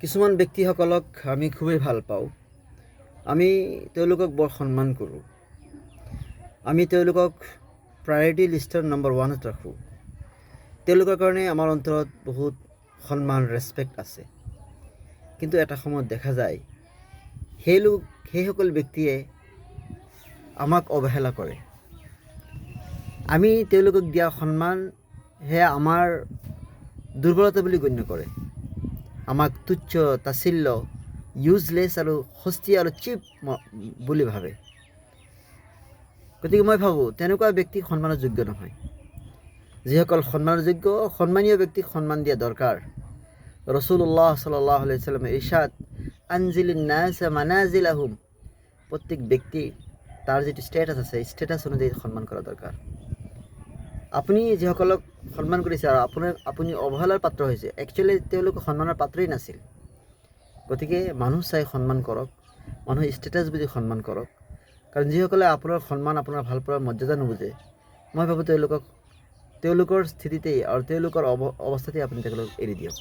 কিছুমান ব্যক্তিসকলক আমি খুবেই ভাল পাওঁ। আমি তেওঁলোকক বৰ সন্মান কৰোঁ। আমি তেওঁলোকক প্ৰায়ৰিটি লিষ্টৰ নম্বৰ 1ত ৰাখোঁ। তেওঁলোকৰ কাৰণে আমাৰ অন্তৰত বহুত সন্মান ৰেচপেক্ট আছে। কিন্তু এটা সময়ত দেখা যায় সেইসকল ব্যক্তিয়ে আমাক অৱহেলা কৰে। আমি তেওঁলোকক দিয়া সন্মান সেয়া আমাৰ দুৰ্বলতা বুলি গণ্য কৰে। আমাক তুচ্ছ তাচ্ছিল্য ইউজলেছ আৰু সস্তীয়া আৰু চিপ বুলি ভাবে। গতিকে মই ভাবোঁ তেনেকুৱা ব্যক্তি সন্মানৰ যোগ্য নহয়। যিসকল সন্মানৰ যোগ্য সন্মানীয় ব্যক্তিক সন্মান দিয়া দৰকাৰ। ৰসুল্লাহ সাল্লাল্লাহু আলাইহি ওয়াসাল্লামৰ ইৰশাদ আনজিলিন নাস মানাজিলাহুম, প্ৰত্যেক ব্যক্তি তাৰ যিটো ষ্টেটাছ আছে ষ্টেটাছ অনুযায়ী সন্মান কৰা দৰকাৰ। আপুনি যিসকলক সন্মান কৰিছে আৰু আপুনি অৱহেলাৰ পাত্ৰ হৈছে, একচুৱেলি তেওঁলোক সন্মানৰ পাত্ৰই নাছিল। গতিকে মানুহ চাই সন্মান কৰক, মানুহৰ ষ্টেটাছ বুজি সন্মান কৰক। কাৰণ যিসকলে আপোনাৰ সন্মান আপোনাৰ ভালপোৱাৰ মৰ্যাদা নুবুজে, মই ভাবোঁ তেওঁলোকৰ স্থিতিতেই আৰু তেওঁলোকৰ অৱস্থাতেই আপুনি তেওঁলোকক এৰি দিয়ক।